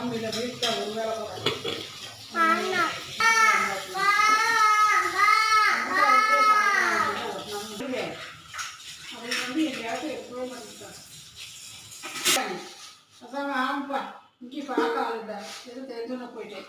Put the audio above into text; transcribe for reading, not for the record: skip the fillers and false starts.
சாமியில வீட்டில் ஒரு வேலை அதை வந்து எங்கேயாவது எப்போ பண்ணிட்டாங்க. அதான் ஆமாப்பா இங்கே பார்க்க ஆளுடா எதுவும் தெரிஞ்சுன்னு போயிட்டேன்.